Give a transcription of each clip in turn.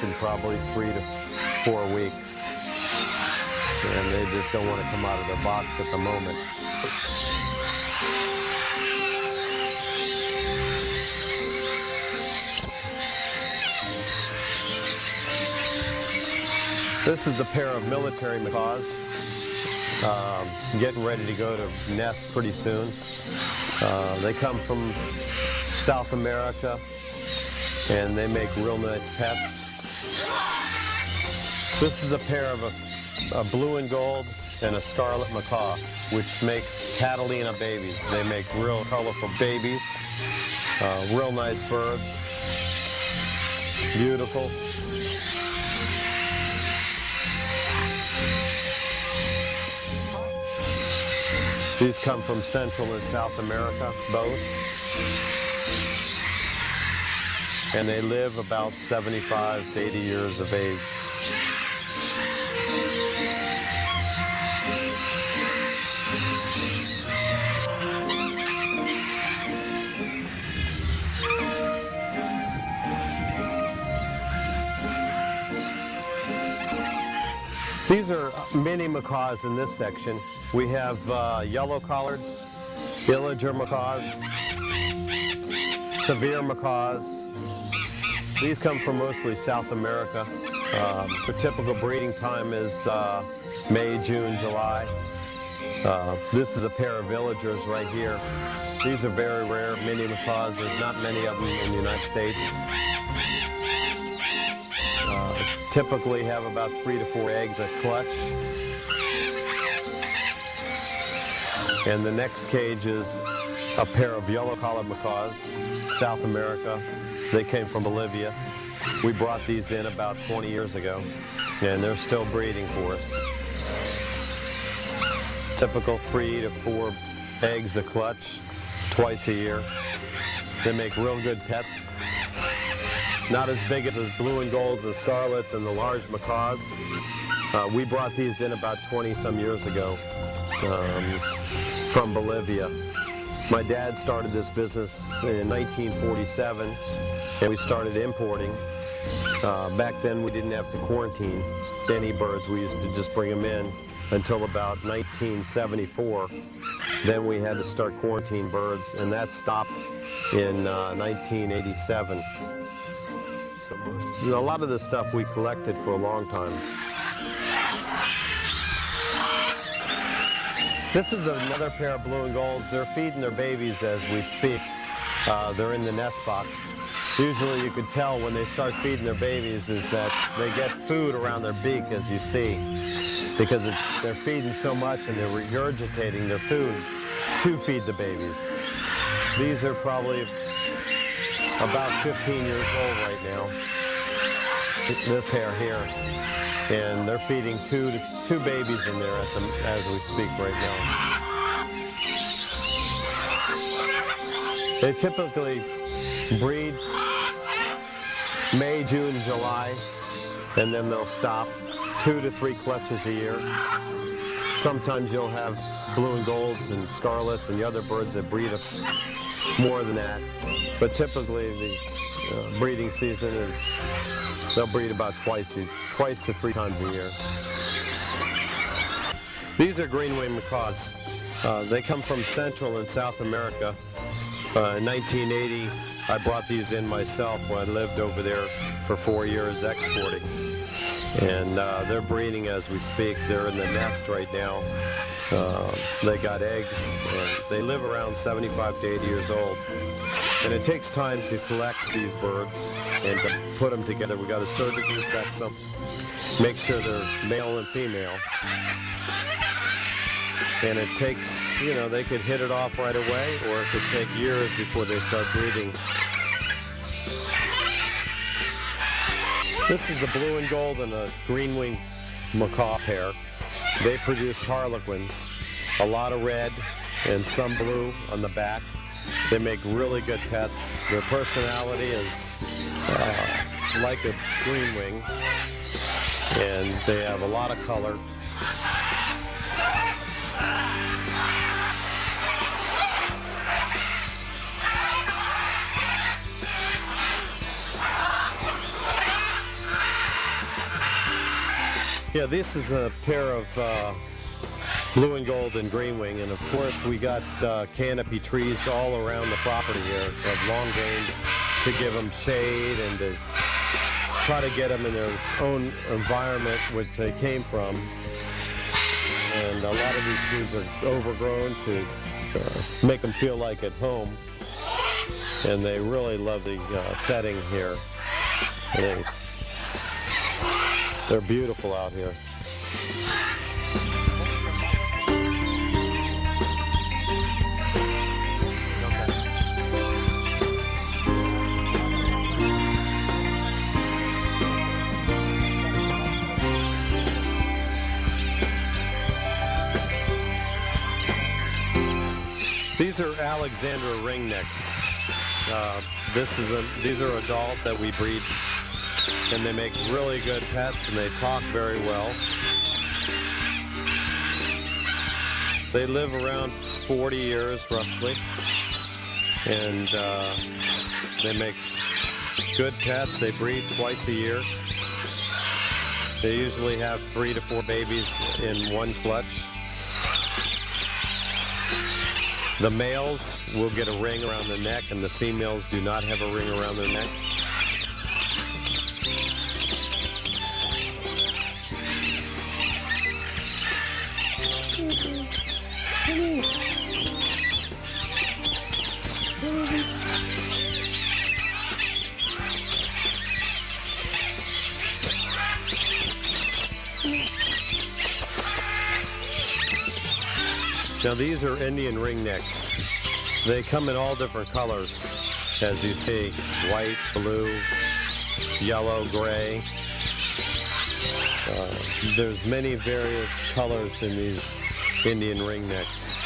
in probably 3 to 4 weeks. And they just don't want to come out of their box at the moment. This is a pair of military macaws, getting ready to go to nests pretty soon. They come from South America, and they make real nice pets. This is a pair of a blue and gold and a scarlet macaw, which makes Catalina babies. They make real colorful babies, real nice birds, beautiful. These come from Central and South America, both. And they live about 75 to 80 years of age. These are mini macaws in this section. We have yellow collards, Illager macaws, severe macaws. These come from mostly South America. The typical breeding time is May, June, July. This is a pair of Illagers right here. These are very rare mini macaws. There's not many of them in the United States. Typically have about 3 to 4 eggs a clutch. And the next cage is a pair of yellow-collared macaws, South America. They came from Bolivia. We brought these in about 20 years ago, and they're still breeding for us. Typical 3 to 4 eggs a clutch, twice a year. They make real good pets. Not as big as the blue and golds and scarlets and the large macaws. We brought these in about 20-some years ago from Bolivia. My dad started this business in 1947, and we started importing. Back then, we didn't have to quarantine any birds. We used to just bring them in until about 1974. Then we had to start quarantining birds, and that stopped in 1987. So a lot of this stuff we collected for a long time. This is another pair of blue and golds. They're feeding their babies as we speak. They're in the nest box. Usually you could tell when they start feeding their babies is that they get food around their beak, as you see, because they're feeding so much and they're regurgitating their food to feed the babies. These are probably about 15 years old right now, this pair here, and they're feeding two babies in there as we speak right now. They typically breed May, June, July, and then they'll stop. 2 to 3 clutches a year. Sometimes you'll have blue and golds and scarlets and the other birds that breed more than that. But typically the breeding season is, they'll breed about twice to 3 times a year. These are green-winged macaws. They come from Central and South America. In 1980, I brought these in myself when I lived over there for 4 years exporting. And they're breeding as we speak. They're in the nest right now. They got eggs, and they live around 75 to 80 years old. And it takes time to collect these birds and to put them together. We got to surgically sex them, make sure they're male and female. And it takes, you know, they could hit it off right away, or it could take years before they start breeding. This is a blue and gold and a green-winged macaw pair. They produce harlequins, a lot of red and some blue on the back. They make really good pets. Their personality is like a green wing, and they have a lot of color. Yeah, this is a pair of blue and gold and green wing, and of course we got canopy trees all around the property here of long grains to give them shade and to try to get them in their own environment which they came from. And a lot of these trees are overgrown to make them feel like at home, and they really love the setting here. They're beautiful out here. These are Alexandra ringnecks. These are adults that we breed, and they make really good pets, and they talk very well. They live around 40 years roughly, and they make good pets. They breed twice a year. They usually have 3 to 4 babies in one clutch. The males will get a ring around their neck, and the females do not have a ring around their neck. Now these are Indian ringnecks. They come in all different colors, as you see: white, blue, yellow, gray. There's many various colors in these Indian ringnecks.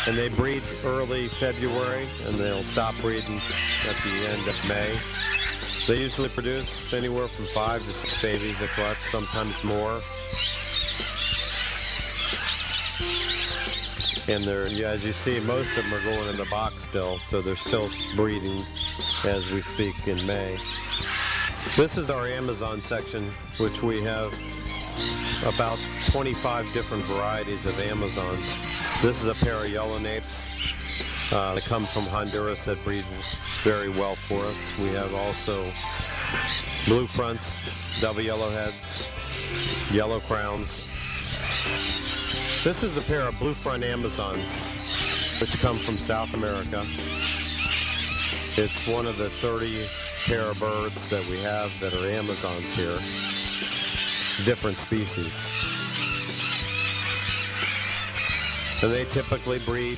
And they breed early February, and they'll stop breeding at the end of May. They usually produce anywhere from 5 to 6 babies a clutch, sometimes more. And they're, yeah, as you see, most of them are going in the box still, so they're still breeding as we speak in May. This is our Amazon section, which we have about 25 different varieties of Amazons. This is a pair of yellow napes that come from Honduras that breed very well for us. We have also blue fronts, double yellowheads, yellow crowns. This is a pair of blue front Amazons, which come from South America. It's one of the 30 pair of birds that we have that are Amazons here, different species. And they typically breed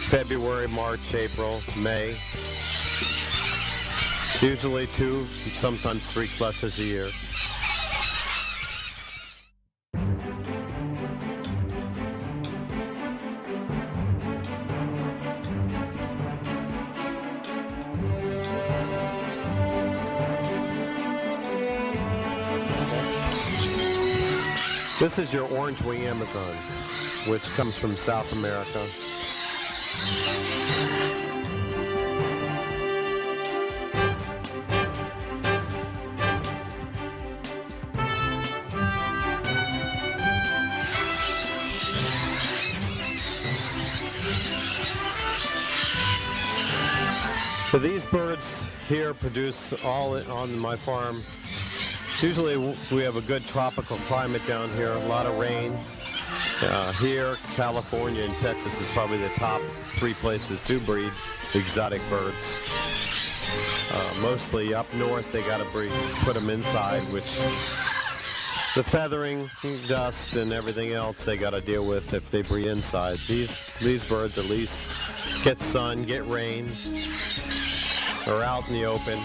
February, March, April, May. Usually 2, sometimes 3 clutches a year. This is your orange wing Amazon, which comes from South America. So these birds here produce all on my farm. Usually we have a good tropical climate down here, a lot of rain. Here, California and Texas is probably the top 3 places to breed exotic birds. Mostly up north they got to put them inside, which the feathering, dust, and everything else they got to deal with if they breed inside. These birds at least get sun, get rain, are out in the open.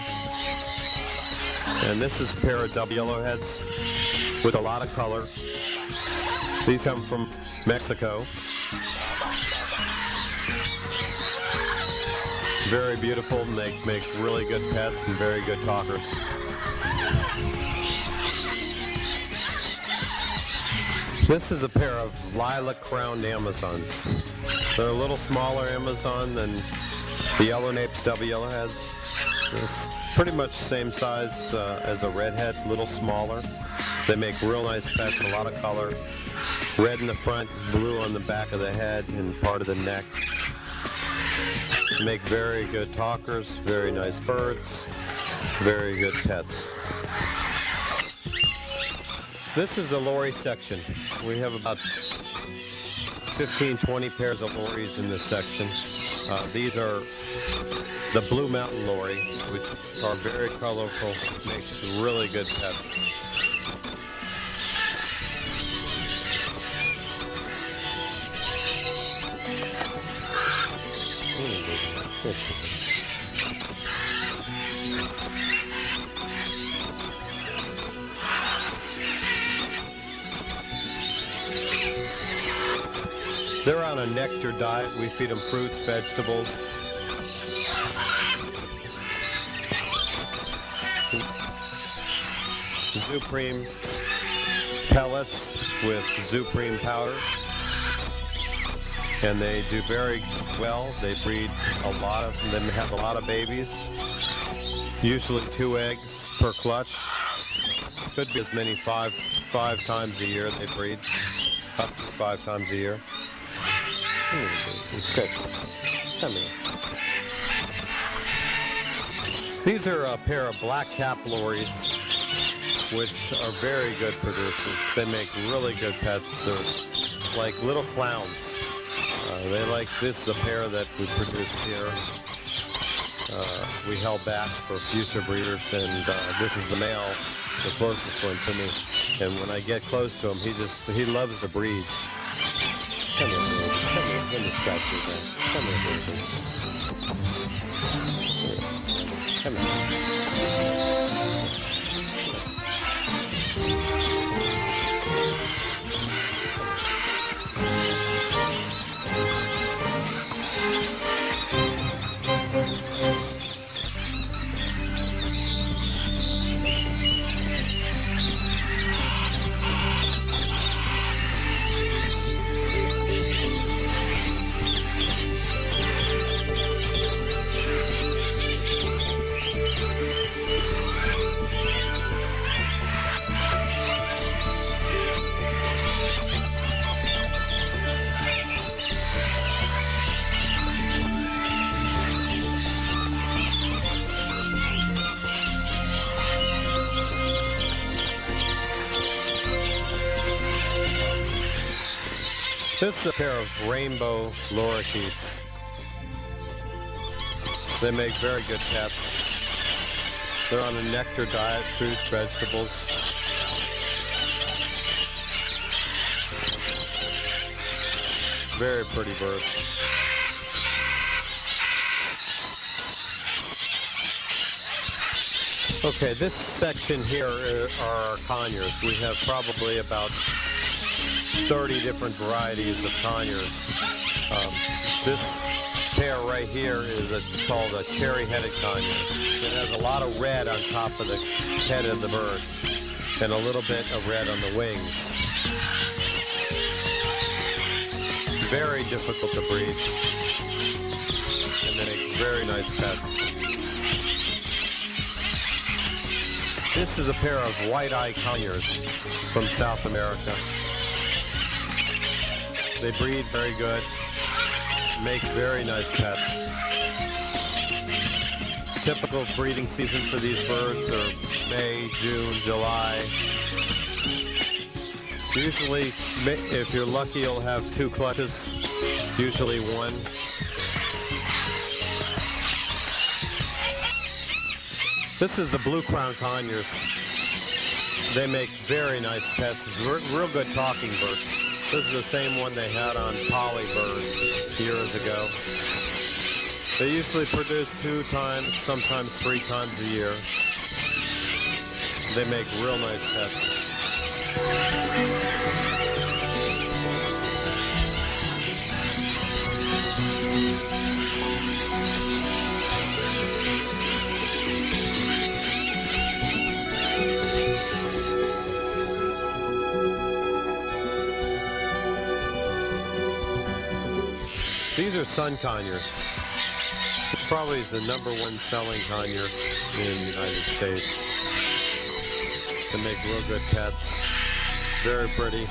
And this is a pair of double yellowheads with a lot of color. These come from Mexico. Very beautiful, and they make really good pets and very good talkers. This is a pair of lilac-crowned Amazons. They're a little smaller Amazon than the yellow napes, double yellowheads. It's pretty much the same size as a redhead, a little smaller. They make real nice pets, a lot of color. Red in the front, blue on the back of the head and part of the neck. Make very good talkers, very nice birds, very good pets. This is the lory section. We have about 15, 20 pairs of lories in this section. These are the Blue Mountain lory, which are very colorful, makes really good pets. They're on a nectar diet. We feed them fruits, vegetables. Zupreme pellets with Zupreme powder. And they do very well. They breed a lot of them, have a lot of babies. Usually 2 eggs per clutch. Could be as many five times a year they breed. Up to 5 times a year. It's good. Come here. These are a pair of black cap lories, which are very good producers. They make really good pets. They're like little clowns. They like this is a pair that we produced here. We held back for future breeders, and this is the male, the closest one to me. And when I get close to him, he loves to breed. Come here, baby. Come here. Let me scratch your back. Come here, baby. Come here. This is a pair of rainbow lorikeets. They make very good pets. They're on a nectar diet, fruits, vegetables. Very pretty birds. Okay, this section here are conures. We have probably about 30 different varieties of conures. This pair right here is called a cherry-headed conure. It has a lot of red on top of the head of the bird and a little bit of red on the wings. Very difficult to breed, and they make very nice pets. This is a pair of white-eye conures from South America. They breed very good, make very nice pets. Typical breeding season for these birds are May, June, July. Usually, if you're lucky, you'll have 2 clutches, usually 1. This is the blue crown conures. They make very nice pets, real good talking birds. This is the same one they had on Polly Bird years ago. They usually produce 2 times, sometimes 3 times a year. They make real nice pets. These are sun conures. This probably is the #1 selling conure in the United States. and make real good pets. Very pretty.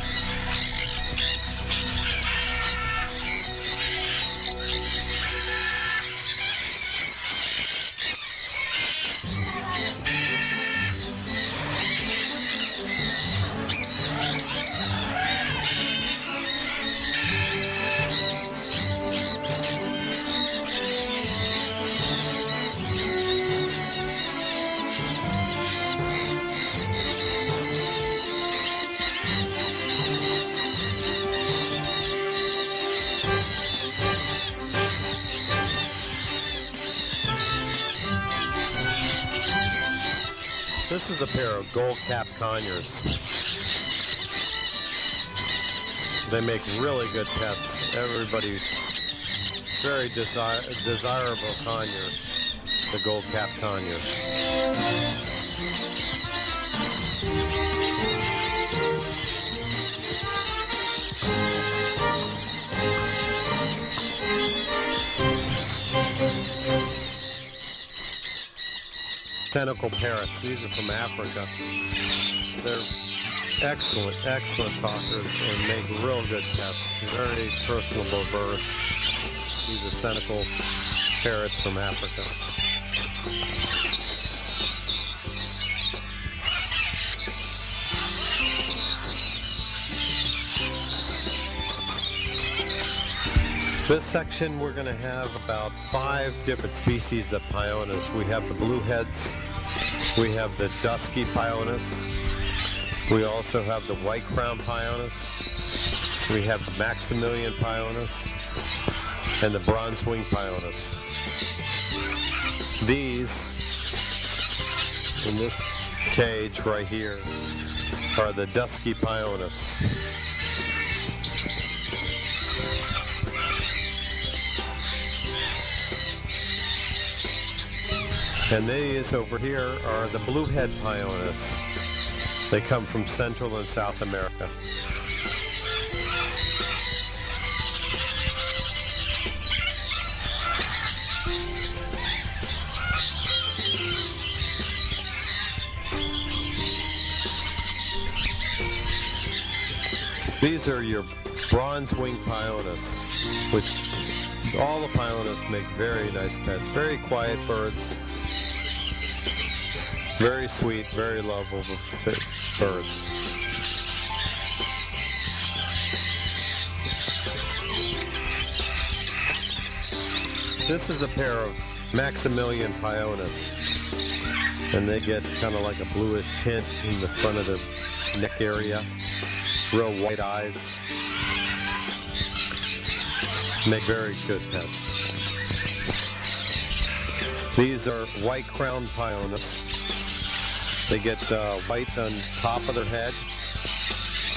This is a pair of gold-capped conures. They make really good pets. Everybody, very desirable conure, the gold-capped conure. Tentacle parrots. These are from Africa. They're excellent, excellent talkers and make real good pets. Very personable birds. These are tentacle parrots from Africa. This section we're going to have about 5 different species of Pyonis. We have the blueheads, we have the dusky Pyonis, we also have the white crown Pyonis, we have the Maximilian Pyonis, and the bronze wing Pyonis. These, in this cage right here, are the dusky Pyonis. And these over here are the bluehead Pyonis. They come from Central and South America. These are your bronze wing Pyonis, which all the Pyonis make very nice pets. Very quiet birds. Very sweet, very lovable birds. This is a pair of Maximilian Pyonis, and they get kind of like a bluish tint in the front of the neck area. Real white eyes. Make very good pets. These are white crowned Pyonis. They get white on top of their head,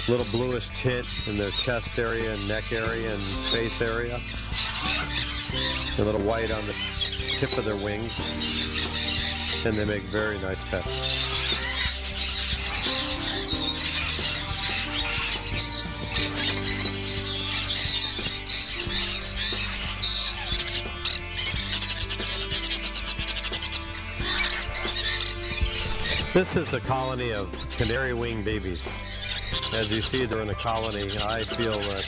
little bluish tint in their chest area and neck area and face area, a little white on the tip of their wings, and they make very nice pets. This is a colony of canary wing babies. As you see, they're in a colony. I feel that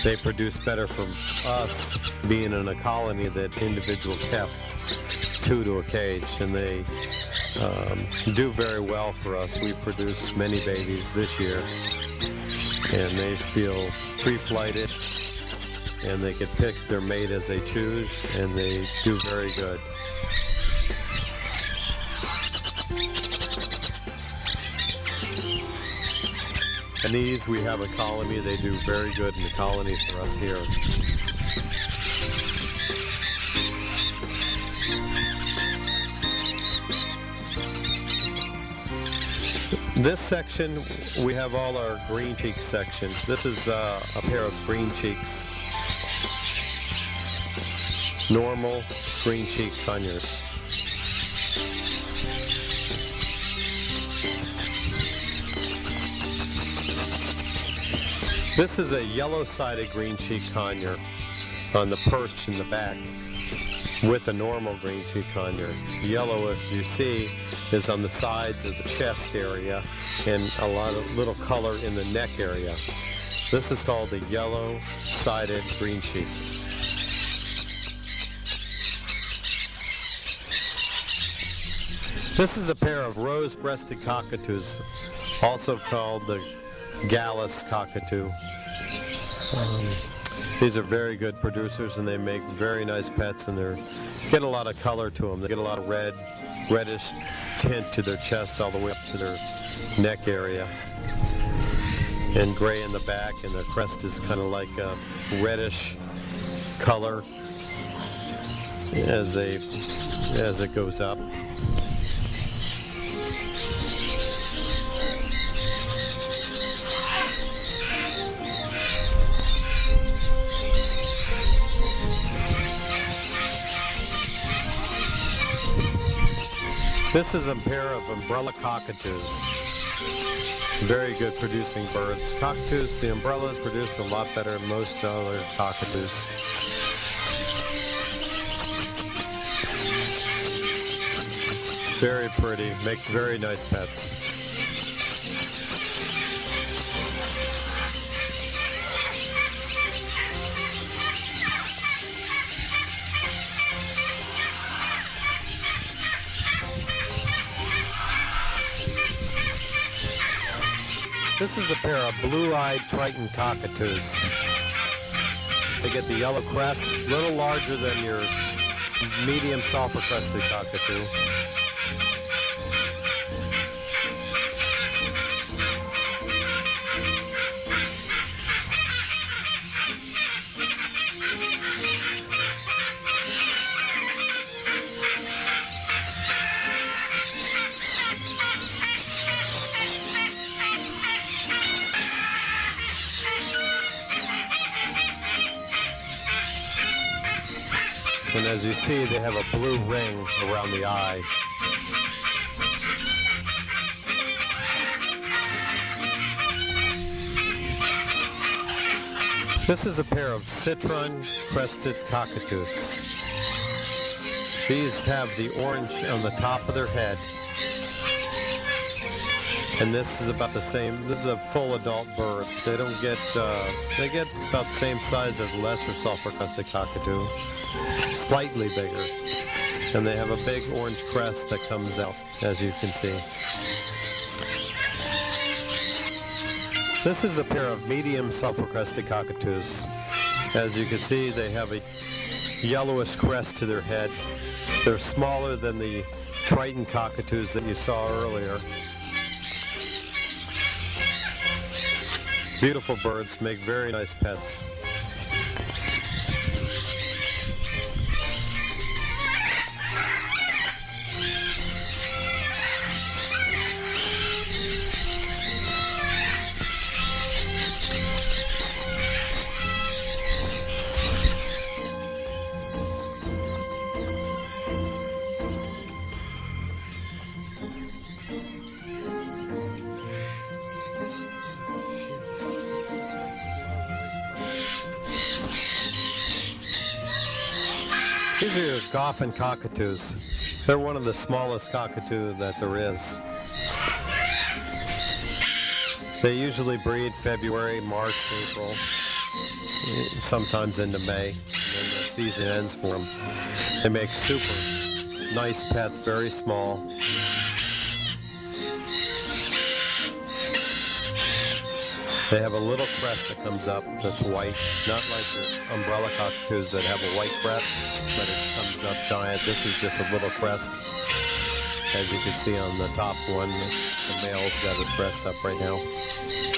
they produce better from us being in a colony that individual kept 2 to a cage, and they do very well for us. We produce many babies this year, and they feel free-flighted, and they can pick their mate as they choose, and they do very good. And these, we have a colony. They do very good in the colony for us here. This section, we have all our green cheek sections. This is a pair of green cheeks. Normal green cheek conures. This is a yellow-sided green cheek conure on the perch in the back. with a normal green cheek conure. Yellow, as you see, is on the sides of the chest area and a lot of little color in the neck area. This is called the yellow-sided green cheek. This is a pair of rose-breasted cockatoos, also called the Gallus cockatoo. These are very good producers, and they make very nice pets, and they get a lot of color to them. They get a lot of reddish tint to their chest all the way up to their neck area, and gray in the back, and their crest is kind of like a reddish color as it goes up. This is a pair of umbrella cockatoos. Very good producing birds. Cockatoos, the umbrellas produce a lot better than most other cockatoos. Very pretty, make very nice pets. This is a pair of blue-eyed Triton cockatoos. They get the yellow crest, a little larger than your medium sulfur-crested cockatoo. And as you see, they have a blue ring around the eye. This is a pair of citron-crested cockatoos. These have the orange on the top of their head. And this is about the same. This is a full adult bird. They don't get, they get about the same size as lesser sulfur-crested cockatoo. Slightly bigger. And they have a big orange crest that comes out, as you can see. This is a pair of medium sulfur-crested cockatoos. As you can see, they have a yellowish crest to their head. They're smaller than the Triton cockatoos that you saw earlier. Beautiful birds, make very nice pets. These are your Goffin cockatoos. They're one of the smallest cockatoo that there is. They usually breed February, March, April, sometimes into May, and then the season ends for them. They make super nice pets, very small. They have a little crest that comes up that's white, not like the umbrella cockatoos that have a white crest, but it comes up giant. This is just a little crest. As you can see on the top one, the male's got his crest up right now.